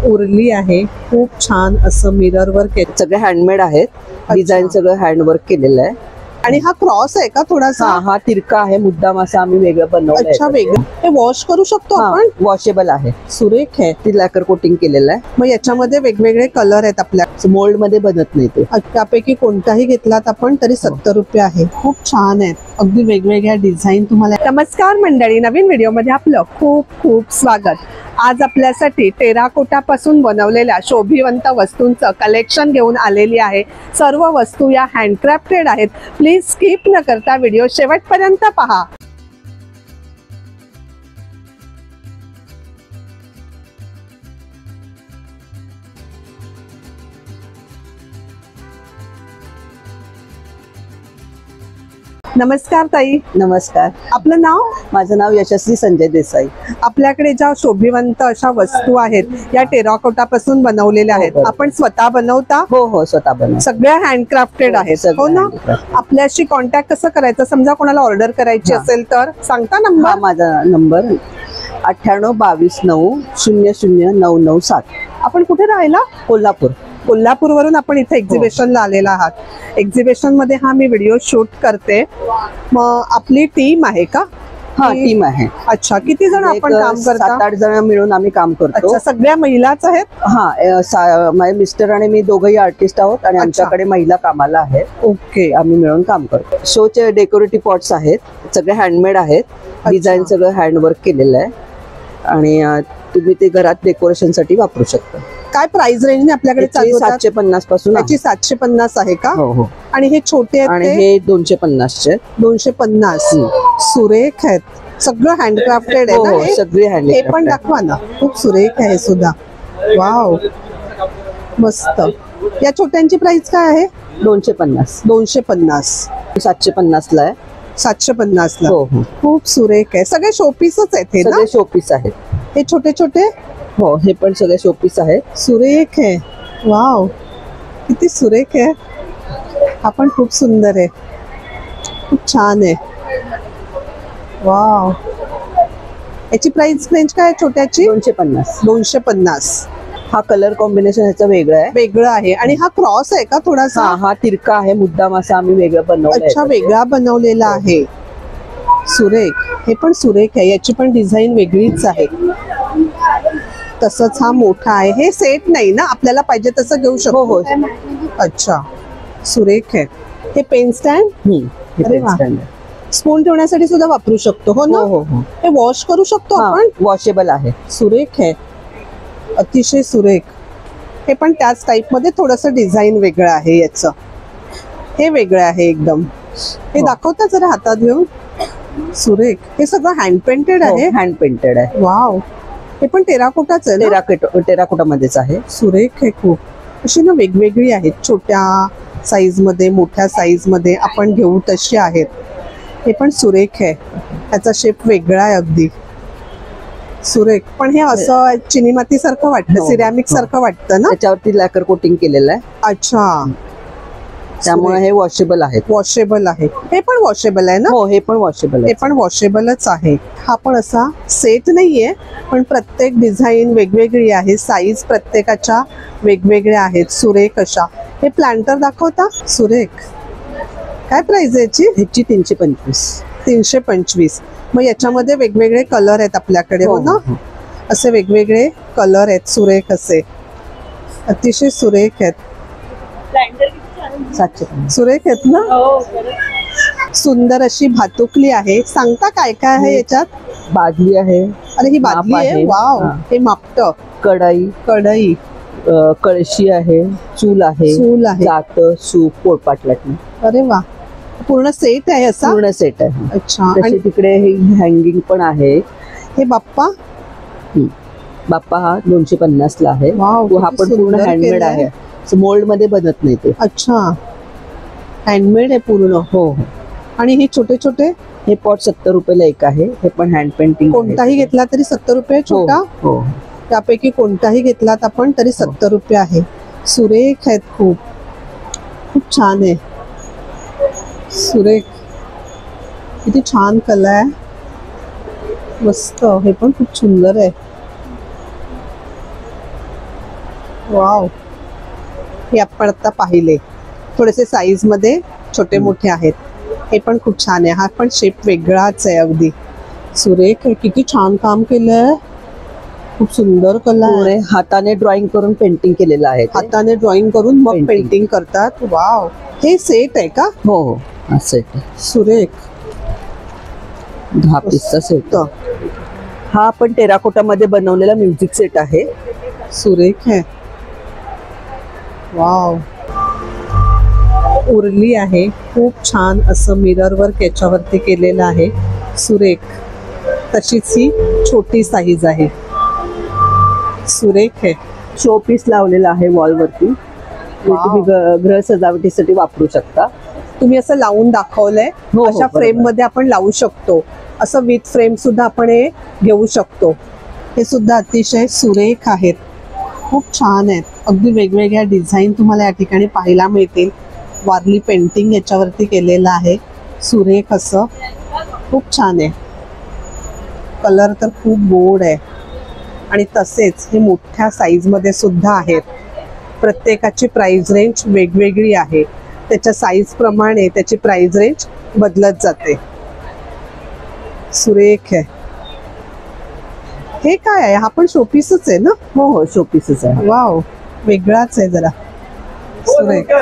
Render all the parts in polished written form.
उरली आहे, खूप छान असं मिरर वर्क आहे, सगळे हँडमेड आहेत. डिझाईन सगळं हँडवर्क केलेलं आहे. आणि हा क्रॉस आहे का थोडासा? हा तिरका आहे, मुद्दाम असं आम्ही वेगळं बनवलं. अच्छा, वेगळं. हे वॉश करू शकतो आपण? वॉशेबल आहे, सुरेख आहे. ती लॅकर कोटिंग केलेलं आहे. मग याच्यामध्ये वेगवेगळे कलर आहेत आपल्या, मोल्ड मध्ये बनत नाही ते. त्यापैकी कोणताही घेतलात आपण तरी 70 रुपये आहे. खूप छान आहेत, अगदी वेगवेगळ्या डिझाईन तुम्हाला. नमस्कार मंडळी, नवीन व्हिडिओ मध्ये आपलं खूप खूप स्वागत. आज आपल्यासाठी टेराकोटा पासून बनवलेल्या शोभिवंत वस्तूंचं कलेक्शन घेऊन आलेली आहे. सर्व वस्तू या हँडक्राफ्टेड आहेत. प्लीज स्किप न करता व्हिडिओ शेवटपर्यंत पहा. नमस्कार ताई. नमस्कार. आपलं नाव? माझं नाव यशस्वी संजय देसाई. आपल्याकडे ज्या शोभिवंत अशा वस्तू आहेत या टेराकोटा पासून बनवलेल्या आहेत, आपण स्वतः बनवता? हो, स्वतः बनवतो. सगळ्या हँडक्राफ्टेड आहेत, हो ना? आपल्याशी कॉन्टॅक्ट कसं करायचं, समजा कोणाला ऑर्डर करायची असेल तर सांगता नंबर? माझा नंबर 9822900997. आपण कुठे राहिला? कोल्हापूर. कोल्हापूर वरून आपण इथे एक्झिबिशनला आलेला आहात. एक्झिबिशन मध्ये हा मी व्हिडिओ शूट करते. मग आपली टीम आहे का? हा, टीम आहे. अच्छा, किती जण आपण काम करता? 7-8 जण मिळून आम्ही काम करतो. अच्छा, सगळ्या महिलाच आहेत? हा, माझे मिस्टर आणि मी दोघंही आर्टिस्ट आहोत आणि आमच्याकडे महिला कामाला आहेत. ओके. आम्ही मिळून काम करतो. शोचे डेकोरेटिव्ह पॉट्स आहेत, सगळे हँडमेड आहेत. डिझाईन सगळं हँडवर्क केलेलं आहे आणि तुम्ही ते घरात डेकोरेशन साठी वापरू शकता. काय प्राइस रेंज आपल्याकडे चालू? 750 पासून. याची 750 आहे का? हो. आणि हे छोटे आहेत आणि हे 250 250. सुरेख आहेत, सगळं हँडक्राफ्टेड आहे ना? सगळे हँडक्राफ्टेड. हे पण दाखवा ना, खूप सुरेख आहे सुद्धा. वाव, मस्त. या छोट्यांची प्राइस काय आहे? 250. 250. 750 ला आहे. 750 ला. हो. खूप सुरेख आहे. सगळे शोपीसच आहेत हे ना? सगळे शोपीस आहेत. हे छोटे छोटे? हो, हे पण सगळे शोपीस आहेत. सुरेख आहे. वाव, किती सुरेख आहे. हा पण खूप सुंदर आहे, खूप छान आहे. वाव, याची प्राइस रेंज काय छोट्याची? 250. 250. हा कलर कॉम्बिनेशन ह्याचा वेगळा आहे. वेगळं आहे. आणि हा क्रॉस आहे का थोडासा? हा तिरका आहे, मुद्दाम असा आम्ही वेगळं बनवलं. अच्छा, वेगळा बनवलेला आहे. सुरेख. हे पण सुरेख आहे, याची पण डिझाईन वेगळीच आहे. तसंच हा मोठा आहे. हे सेट नाही ना, आपल्याला पाहिजे तसं घेऊ शकतो? हो. अच्छा, सुरेख आहे. हे पेन स्टँड? अरे वा, स्पून ठेवण्यासाठी सुद्धा वापरू शकतो, हो ना? हो. हे वॉश करू शकतो आपण? वॉशेबल आहे. सुरेख आहे, अतिशय सुरेख. हे पण त्याच टाइप मध्ये थोडंसं डिझाईन वेगळं आहे याचं. हे वेगळं आहे एकदम. हे दाखवता जरा हातात घेऊन. सुरेख. हे सगळं हँड पेंटेड आहे? हँड पेंटेड आहे. वाव, हे पण टेराकोटाच आहे? टेराकोटा मध्येच आहे. सुरेख आहे खूप. अशी ना वेगवेगळी आहेत, छोट्या साईज मध्ये, मोठ्या साईज मध्ये आपण घेऊ तशी आहेत. हे पण सुरेख आहे, त्याचा शेप वेगळा आहे अगदी. सुरेख. पण हे असं चिनी माती सारखं वाटतं, सिरॅमिक सारखं वाटतं ना? त्याच्यावरती लॅकर कोटिंग केलेलं आहे. अच्छा, त्यामुळे हे वॉशेबल आहे. वॉशेबल आहे. हे पण वॉशेबल आहे ना? हो, हे पण वॉशेबल आहे. हे पण वॉशेबलच आहे. हा पण असा सेट नाहीये, पण प्रत्येक डिझाईन वेगवेगळी आहे, साईज प्रत्येकाच्या वेगवेगळ्या आहेत. सुरेख अशा. हे प्लांटर दाखवता? सुरेख. काय प्राइस आहे याची? ह्याची 325. 325. मग याच्यामध्ये वेगवेगळे कलर आहेत आपल्याकडे, हो ना? असे वेगवेगळे कलर आहेत, सुरेख असे, अतिशय सुरेख आहेत. 750. सुरेख आहेत ना? सुंदर अशी भातुकली आहे. सांगता काय काय आहे याच्यात? बादली आहे. अरे, ही बादली आहे. वाव, हे मापट. कढई, कळशी आहे, चूल आहे, जात, सूप, पोळपाट लाटणं. अरे वा, पूर्ण सेट आहे असा? पूर्ण सेट आहे. अच्छा. आणि तिकडे हँगिंग पण आहे. हे बाप्पा हा 250 ला आहे. हा पण पूर्ण हँडमेड आहे, मोल्ड मध्ये बनत नाही ते. अच्छा, हँडमेड आहे पूर्ण. हो. आणि हे छोटे छोटे? हे पॉट 70 रुपयाला एक आहे. हे पण हँड पेंटिंग. कोणताही घेतला तरी 70 रुपये छोटा? हो. त्यापैकी कोणताही घेतलात आपण तरी 70 रुपये आहे. सुरेख आहेत, खूप खूप छान आहे. सुरेख, किती छान कला आहे, मस्त. हे पण खूप सुंदर आहे. वाव, हे आपण आता पाहिले थोडेसे साईज मध्ये छोटे मोठे आहेत. हे पण खूप छान आहे. हा पण शेप वेगळाच आहे अगदी सुरेख आहे. किती छान काम केलंय, खूप सुंदर कला आहे. पुढे हाताने ड्रॉइंग करून पेंटिंग केलेलं आहे ते. हाताने ड्रॉइंग करून मग Painting. पेंटिंग करतात. वाव, हे सेट आहे का? हो हो असं आहे. सुरेख 10 पीसचा सेट. तर हा आपण टेराकोटा मध्ये बनवलेला म्युझिक सेट आहे. सुरेख आहे. वाव, उरली आहे. खूप छान असं मिरर वर्क याच्यावरती केलेलं आहे. सुरेख. तशीच ही छोटी साईज आहे. सुरेख आहे. शो पीस लावलेला आहे वॉलवरती. Wow. तुम्ही गृह सजावटीसाठी वापरू शकता. तुम्ही असं लावून दाखवलंय. हो, अशा बरोबर. फ्रेम मध्ये आपण लावू शकतो. असं विथ फ्रेम सुद्धा आपण हे घेऊ शकतो. हे सुद्धा अतिशय सुरेख आहेत. खूप छान आहेत. अगदी वेगवेगळ्या डिझाईन तुम्हाला या ठिकाणी पाहायला मिळतील. वारली पेंटिंग याच्यावरती केलेलं आहे. सुरेख असं खूप छान आहे. कलर तर खूप गोड आहे. आणि तसेच हे मोठ्या साईज मध्ये सुद्धा आहेत. प्रत्येकाची प्राइस रेंज वेगवेगळी आहे. त्याच्या साईज प्रमाणे त्याची प्राइस रेंज बदलत जाते. सुरेख आहे. हे काय आहे? हा पण शोपीसच आहे ना? हो हो शो पीसच आहे. वाव, वेगळाच आहे जरा. सुरेख.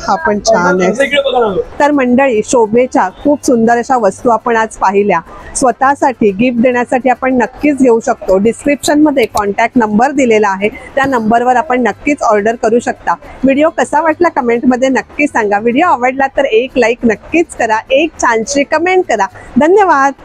हा पण छान आहे. तर मंडळी, शोभेच्या खूप सुंदर अशा वस्तू आपण आज पाहिल्या. स्वतःसाठी गिफ्ट देण्यासाठी आपण नक्कीच घेऊ शकतो. डिस्क्रिप्शन मध्ये कॉन्टॅक्ट नंबर दिलेला आहे. त्या नंबरवर आपण नक्कीच ऑर्डर करू शकता. व्हिडिओ कसा वाटला कमेंटमध्ये नक्की सांगा. व्हिडिओ आवडला तर एक लाईक नक्कीच करा. एक छानशी कमेंट करा. धन्यवाद.